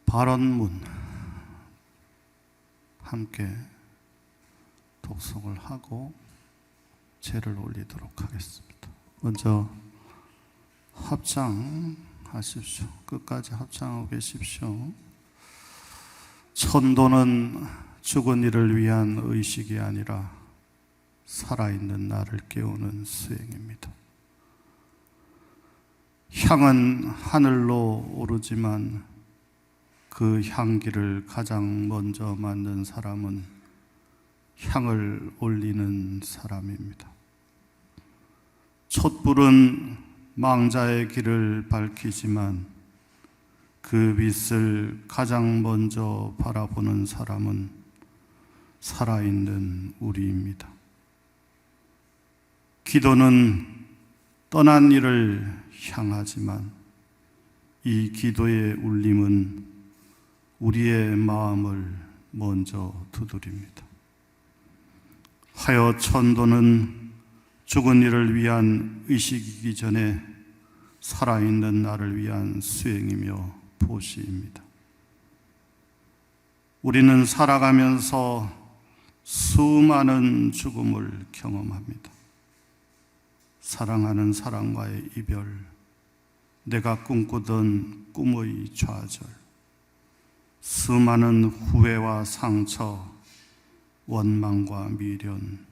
발언문 함께 독송을 하고 제를 올리도록 하겠습니다. 먼저 합창하십시오. 끝까지 합창하고 계십시오. 천도는 죽은 이를 위한 의식이 아니라 살아있는 나를 깨우는 수행입니다. 향은 하늘로 오르지만 그 향기를 가장 먼저 맡는 사람은 향을 올리는 사람입니다. 촛불은 망자의 길을 밝히지만 그 빛을 가장 먼저 바라보는 사람은 살아있는 우리입니다. 기도는 떠난 이를 향하지만 이 기도의 울림은 우리의 마음을 먼저 두드립니다. 하여 천도는 죽은 이를 위한 의식이기 전에 살아있는 나를 위한 수행이며 보시입니다. 우리는 살아가면서 수많은 죽음을 경험합니다. 사랑하는 사람과의 이별, 내가 꿈꾸던 꿈의 좌절, 수많은 후회와 상처, 원망과 미련,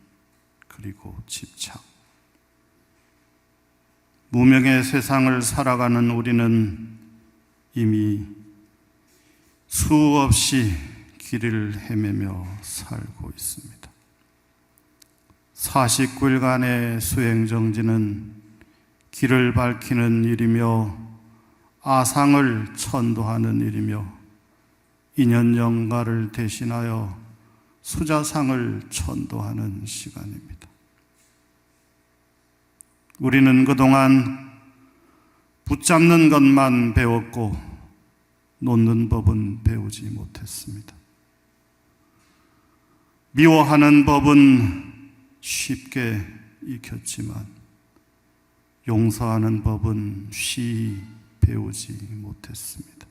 그리고 집착. 무명의 세상을 살아가는 우리는 이미 수없이 길을 헤매며 살고 있습니다. 49일간의 수행정진은 길을 밝히는 일이며 아상을 천도하는 일이며 인연영가를 대신하여 수자상을 천도하는 시간입니다. 우리는 그동안 붙잡는 것만 배웠고 놓는 법은 배우지 못했습니다. 미워하는 법은 쉽게 익혔지만 용서하는 법은 쉬이 배우지 못했습니다.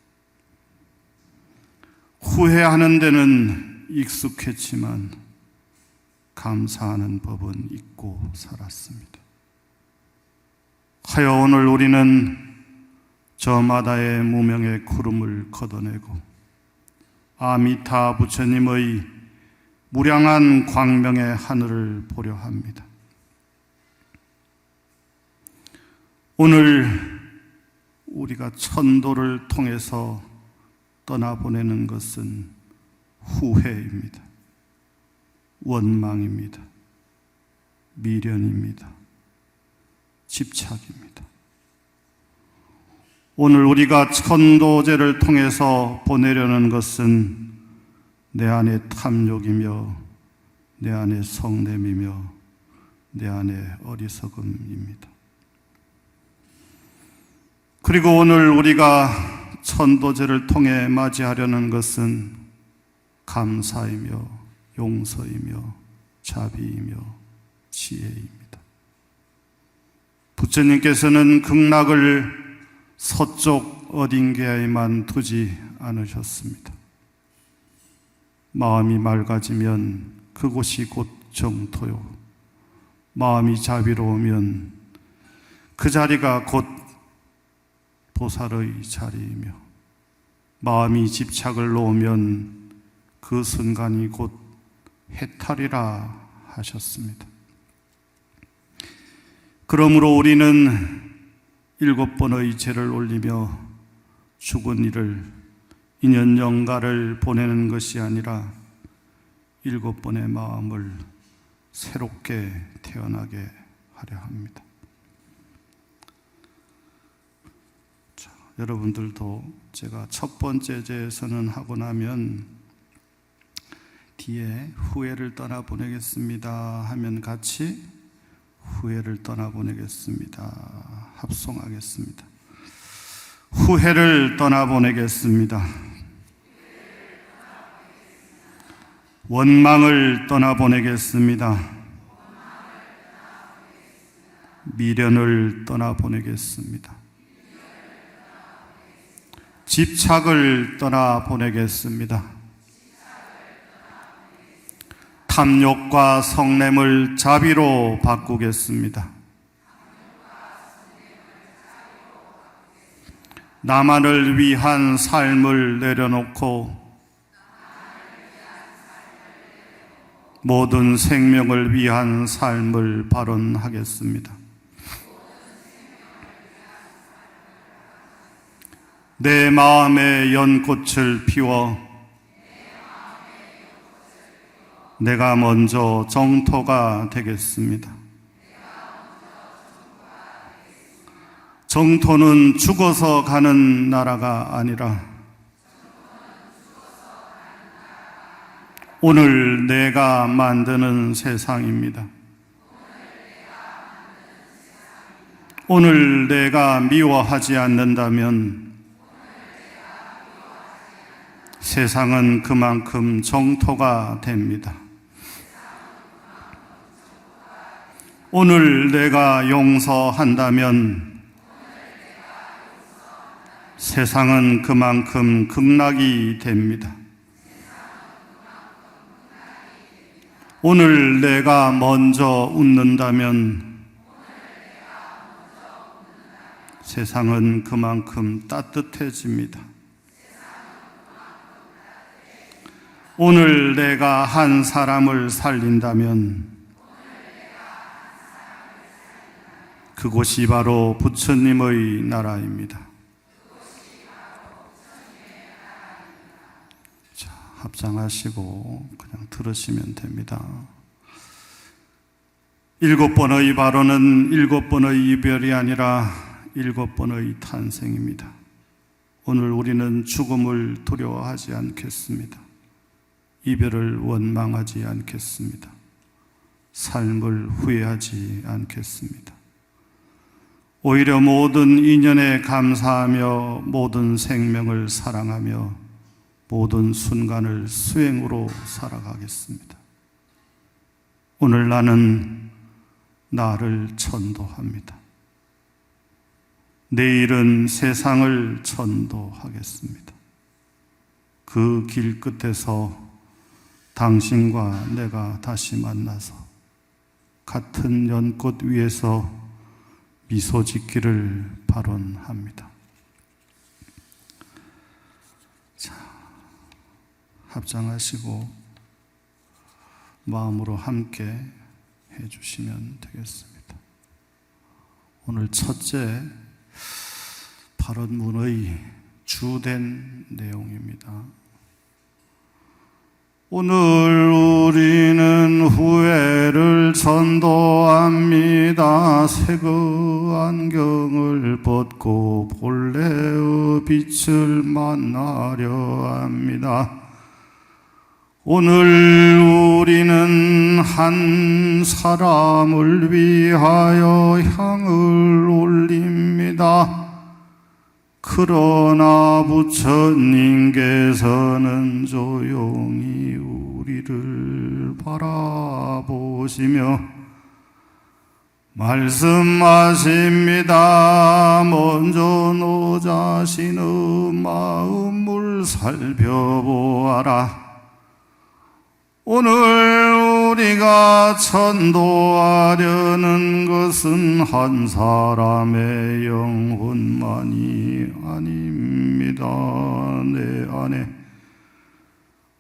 후회하는 데는 익숙했지만 감사하는 법은 잊고 살았습니다. 하여 오늘 우리는 저마다의 무명의 구름을 걷어내고 아미타 부처님의 무량한 광명의 하늘을 보려 합니다. 오늘 우리가 천도를 통해서 떠나보내는 것은 후회입니다. 원망입니다. 미련입니다. 집착입니다. 오늘 우리가 천도제를 통해서 보내려는 것은 내 안에 탐욕이며 내 안에 성냄이며 내 안에 어리석음입니다. 그리고 오늘 우리가 천도제를 통해 맞이하려는 것은 감사이며 용서이며 자비이며 지혜입니다. 부처님께서는 극락을 서쪽 어딘가에만 두지 않으셨습니다. 마음이 맑아지면 그곳이 곧 정토요, 마음이 자비로우면 그 자리가 곧 보살의 자리이며 마음이 집착을 놓으면 그 순간이 곧 해탈이라 하셨습니다. 그러므로 우리는 7번의 제를 올리며 죽은 이를 인연영가를 보내는 것이 아니라 7번의 마음을 새롭게 태어나게 하려 합니다. 자, 여러분들도 제가 첫 번째 제 선언하고 나면 뒤에 후회를 떠나보내겠습니다 하면 같이 후회를 떠나보내겠습니다 합송하겠습니다. 후회를 떠나보내겠습니다. 원망을 떠나보내겠습니다. 미련을 떠나보내겠습니다. 집착을 떠나 보내겠습니다. 탐욕과 성냄을 자비로 바꾸겠습니다. 나만을 위한 삶을 내려놓고 모든 생명을 위한 삶을 발언하겠습니다. 내 마음의 연꽃을 피워 내가 먼저 정토가 되겠습니다. 정토는 죽어서 가는 나라가 아니라 오늘 내가 만드는 세상입니다. 오늘 내가 미워하지 않는다면 세상은 그만큼 정토가 됩니다. 오늘 내가 용서한다면 세상은 그만큼 극락이 됩니다. 오늘 내가 먼저 웃는다면 세상은 그만큼 따뜻해집니다. 오늘 내가 한 사람을 살린다면 그곳이 바로 부처님의 나라입니다. 자, 합장하시고 그냥 들으시면 됩니다. 7번의 발언은 7번의 이별이 아니라 7번의 탄생입니다. 오늘 우리는 죽음을 두려워하지 않겠습니다. 이별을 원망하지 않겠습니다. 삶을 후회하지 않겠습니다. 오히려 모든 인연에 감사하며 모든 생명을 사랑하며 모든 순간을 수행으로 살아가겠습니다. 오늘 나는 나를 천도합니다. 내일은 세상을 천도하겠습니다. 그 길 끝에서 당신과 내가 다시 만나서 같은 연꽃 위에서 미소 짓기를 발언합니다. 자, 합장하시고 마음으로 함께 해주시면 되겠습니다. 오늘 첫째 발언문의 주된 내용입니다. 오늘 우리는 후회를 전도합니다. 새그 안경을 벗고 본래의 빛을 만나려 합니다. 오늘 우리는 한 사람을 위하여 향을 올립니다. 그러나 부처님께서는 조용히 우리를 바라보시며 말씀하십니다. 먼저 너 자신의 마음을 살펴보아라. 오늘 우리가 천도하려는 것은 한 사람의 영혼만이 아닙니다. 내 안에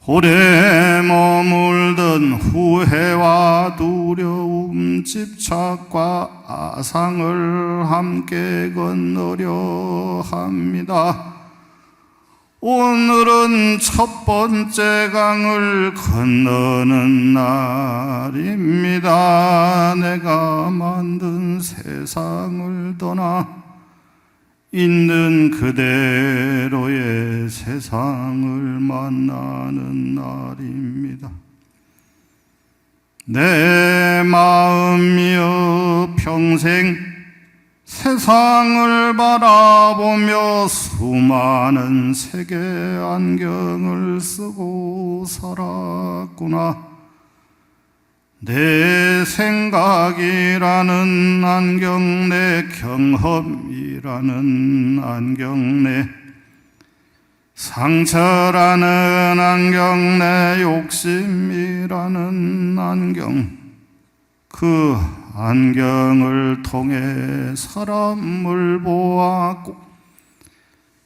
오래 머물던 후회와 두려움, 집착과 아상을 함께 건너려 합니다. 오늘은 첫 번째 강을 건너는 날입니다. 내가 만든 세상을 떠나 있는 그대로의 세상을 만나는 날입니다. 내 마음이여 평생 세상을 바라보며 수많은 세계 안경을 쓰고 살았구나. 내 생각이라는 안경, 내 경험이라는 안경, 내 상처라는 안경, 내 욕심이라는 안경, 그 안경을 통해 사람을 보았고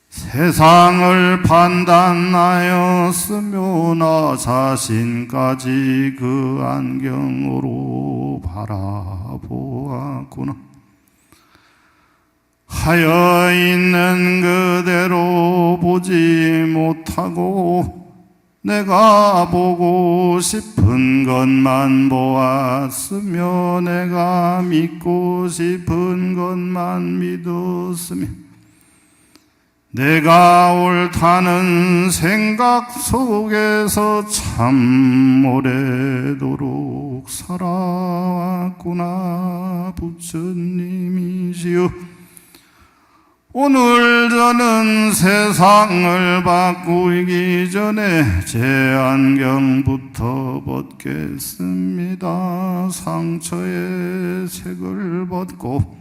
세상을 판단하였으며 나 자신까지 그 안경으로 바라보았구나. 하여 있는 그대로 보지 못하고 내가 보고 싶은 것만 보았으며 내가 믿고 싶은 것만 믿었으며 내가 옳다는 생각 속에서 참 오래도록 살아왔구나. 부처님이시여, 오늘 저는 세상을 바꾸기 전에 제 안경부터 벗겠습니다. 상처의 색을 벗고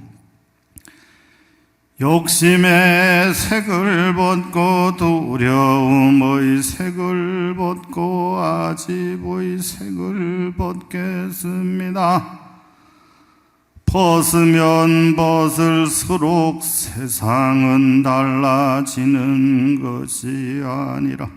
욕심의 색을 벗고 두려움의 색을 벗고 아집의 색을 벗겠습니다. 벗으면 벗을수록 세상은 달라지는 것이 아니라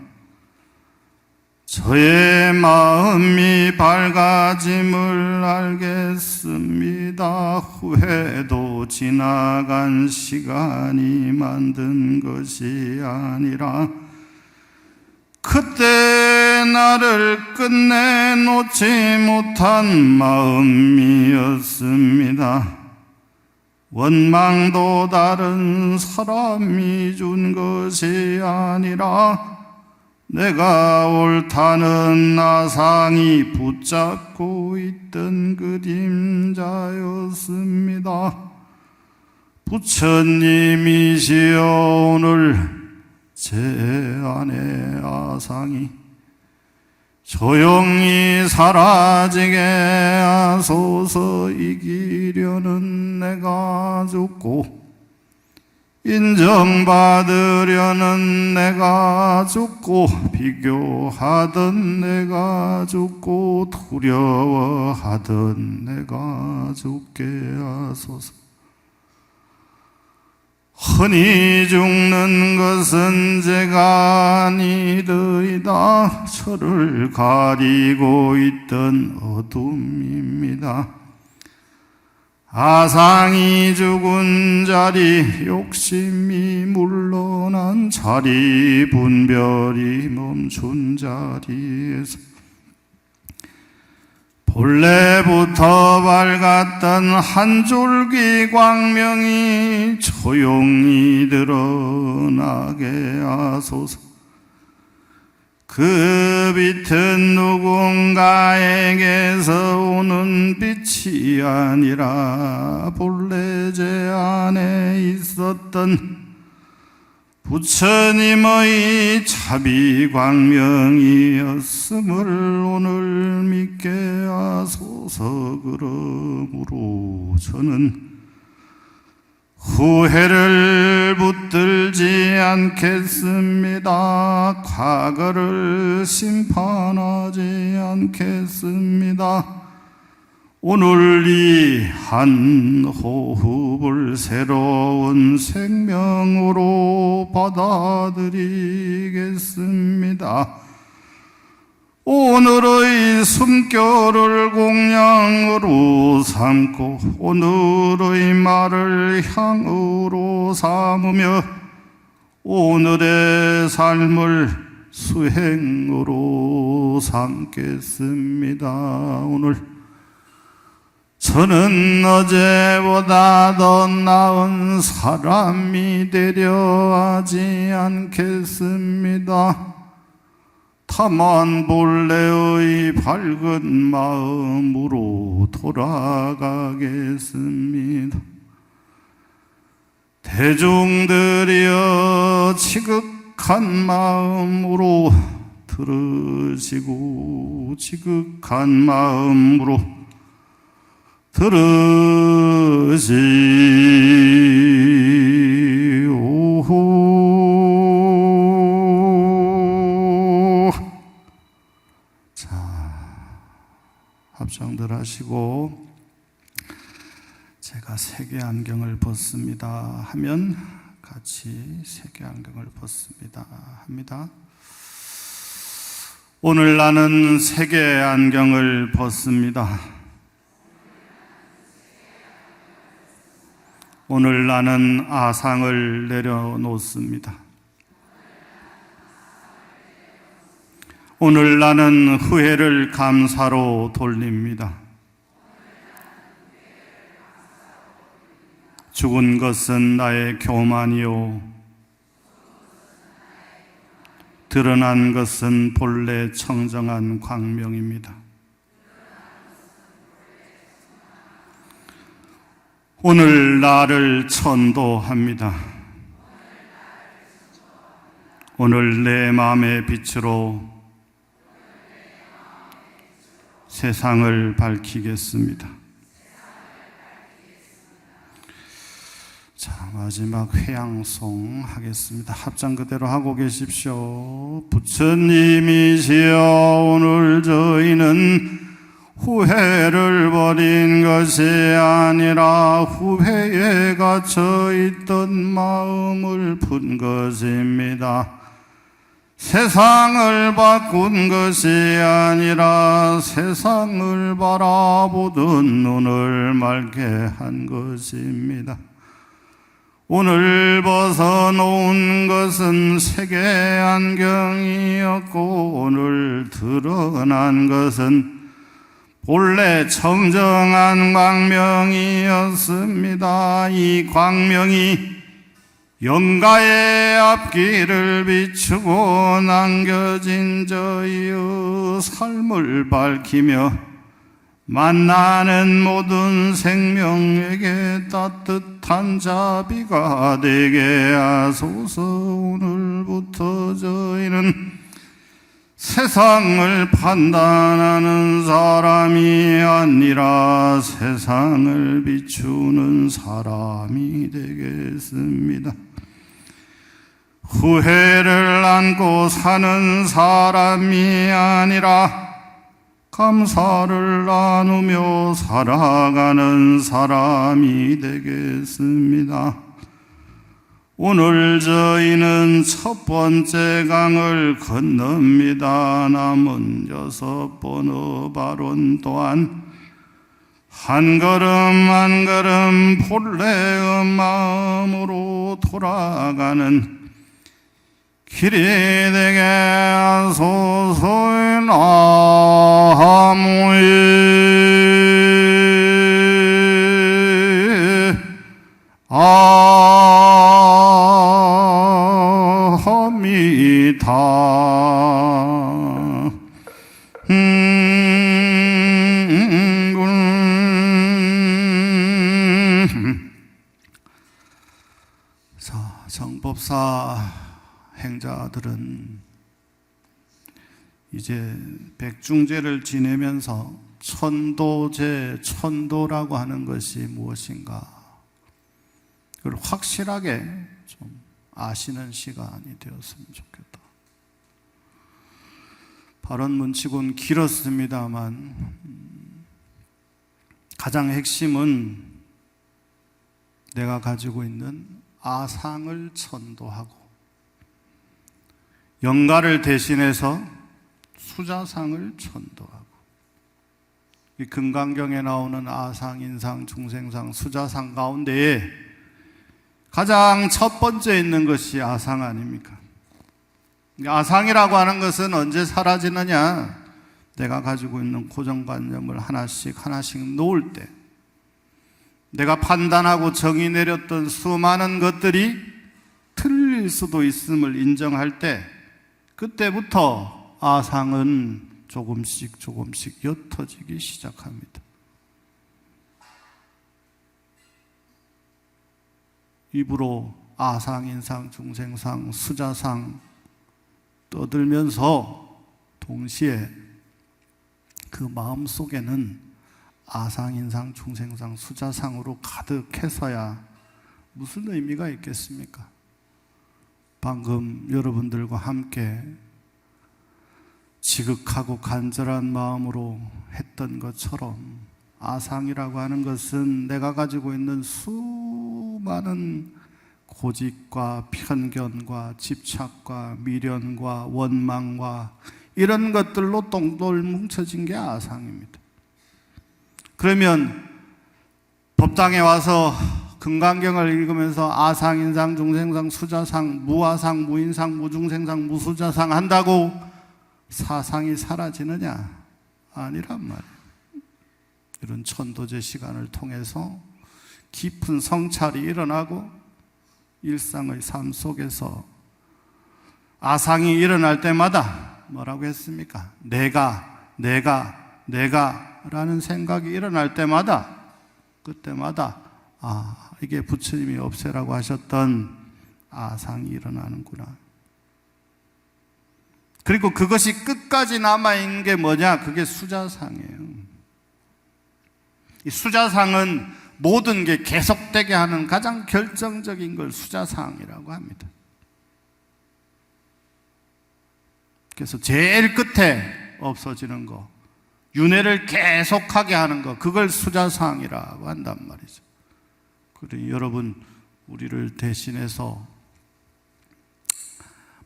저의 마음이 밝아짐을 알겠습니다. 후회도 지나간 시간이 만든 것이 아니라 그때 나를 끝내 놓지 못한 마음이었습니다. 원망도 다른 사람이 준 것이 아니라 내가 옳다는 나상이 붙잡고 있던 그림자였습니다. 부처님이시여, 오늘 제 안의 아상이 조용히 사라지게 하소서. 이기려는 내가 죽고 인정받으려는 내가 죽고 비교하던 내가 죽고 두려워하던 내가 죽게 하소서. 흔히 죽는 것은 제가 아니더이다. 저를 가리고 있던 어둠입니다. 아상이 죽은 자리, 욕심이 물러난 자리, 분별이 멈춘 자리에서 본래부터 밝았던 한 줄기 광명이 조용히 드러나게 하소서. 그 빛은 누군가에게서 오는 빛이 아니라 본래 제 안에 있었던 부처님의 자비광명이었음을 오늘 믿게 하소서. 그러므로 저는 후회를 붙들지 않겠습니다. 과거를 심판하지 않겠습니다. 오늘 이 한 호흡을 새로운 생명으로 받아들이겠습니다. 오늘의 숨결을 공양으로 삼고 오늘의 말을 향으로 삼으며 오늘의 삶을 수행으로 삼겠습니다. 오늘 저는 어제보다 더 나은 사람이 되려 하지 않겠습니다. 다만 본래의 밝은 마음으로 돌아가겠습니다. 대중들이여, 지극한 마음으로 들으시고 지극한 마음으로 들으시오. 하시고 제가 세계 안경을 벗습니다 하면 같이 세계 안경을 벗습니다 합니다. 오늘 나는 세계 안경을 벗습니다. 오늘 나는 아상을 내려놓습니다. 오늘 나는 후회를 감사로 돌립니다. 죽은 것은 나의 교만이요 드러난 것은 본래 청정한 광명입니다. 오늘 나를 천도합니다. 오늘 내 마음의 빛으로 세상을 밝히겠습니다. 자, 마지막 회양송 하겠습니다. 합장 그대로 하고 계십시오. 부처님이시여 오늘 저희는 후회를 버린 것이 아니라 후회에 갇혀 있던 마음을 푼 것입니다. 세상을 바꾼 것이 아니라 세상을 바라보던 눈을 맑게 한 것입니다. 오늘 벗어놓은 것은 세계 안경이었고 오늘 드러난 것은 본래 청정한 광명이었습니다. 이 광명이 영가의 앞길을 비추고 남겨진 저희의 삶을 밝히며 만나는 모든 생명에게 따뜻한 자비가 되게 하소서. 오늘부터 저희는 세상을 판단하는 사람이 아니라 세상을 비추는 사람이 되겠습니다. 후회를 안고 사는 사람이 아니라 감사를 나누며 살아가는 사람이 되겠습니다. 오늘 저희는 첫 번째 강을 건넙니다. 남은 6번의 발언 또한 한 걸음 한 걸음 본래의 마음으로 돌아가는 길이 되게 하소서. 나무에 아미타 자, 정법사 행자들은 이제 백중제를 지내면서 천도제, 천도라고 하는 것이 무엇인가 그걸 확실하게 좀 아시는 시간이 되었으면 좋겠다. 발언 문치곤 길었습니다만 가장 핵심은 내가 가지고 있는 아상을 천도하고 영가를 대신해서 수자상을 천도하고 이 금강경에 나오는 아상, 인상, 중생상, 수자상 가운데에 가장 첫 번째 있는 것이 아상 아닙니까? 아상이라고 하는 것은 언제 사라지느냐? 내가 가지고 있는 고정관념을 하나씩 놓을 때 내가 판단하고 정의 내렸던 수많은 것들이 틀릴 수도 있음을 인정할 때 그때부터 아상은 조금씩 옅어지기 시작합니다. 입으로 아상, 인상, 중생상, 수자상 떠들면서 동시에 그 마음 속에는 아상, 인상, 중생상, 수자상으로 가득해서야 무슨 의미가 있겠습니까? 방금 여러분들과 함께 지극하고 간절한 마음으로 했던 것처럼 아상이라고 하는 것은 내가 가지고 있는 수많은 고집과 편견과 집착과 미련과 원망과 이런 것들로 똥돌 뭉쳐진 게 아상입니다. 그러면 법당에 와서 금강경을 읽으면서 아상, 인상, 중생상, 수자상, 무아상, 무인상, 무중생상, 무수자상 한다고 사상이 사라지느냐? 아니란 말이에요. 이런 천도제 시간을 통해서 깊은 성찰이 일어나고 일상의 삶 속에서 아상이 일어날 때마다 뭐라고 했습니까? 내가 라는 생각이 일어날 때마다 그때마다 이게 부처님이 없애라고 하셨던 아상이 일어나는구나. 그리고 그것이 끝까지 남아있는 게 뭐냐? 그게 수자상이에요. 이 수자상은 모든 게 계속되게 하는 가장 결정적인 걸 수자상이라고 합니다. 그래서 제일 끝에 없어지는 거, 윤회를 계속하게 하는 거, 그걸 수자상이라고 한단 말이죠. 그러니 여러분, 우리를 대신해서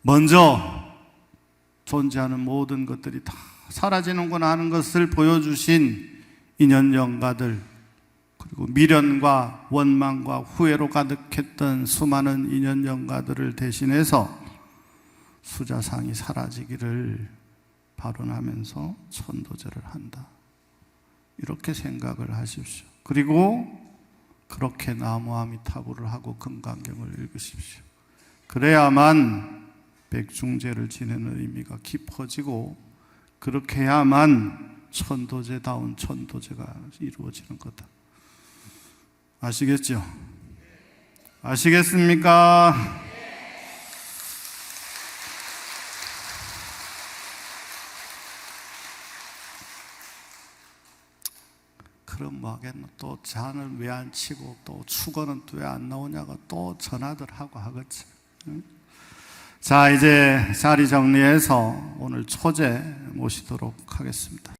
먼저 존재하는 모든 것들이 다 사라지는구나 하는 것을 보여주신 인연영가들, 그리고 미련과 원망과 후회로 가득했던 수많은 인연영가들을 대신해서 수자상이 사라지기를 발언하면서 천도제를 한다. 이렇게 생각을 하십시오. 그리고 그렇게 나무아미타불을 하고 금강경을 읽으십시오. 그래야만 백중제를 지내는 의미가 깊어지고, 그렇게 해야만 천도제다운 천도제가 이루어지는 거다. 아시겠죠? 아시겠습니까? 그럼 뭐 하겠노? 또 잔을 왜 안 치고 또 축어는 또 왜 안 나오냐고 또 전화들 하고 하겠지. 응? 자, 이제 자리 정리해서 오늘 초제 모시도록 하겠습니다.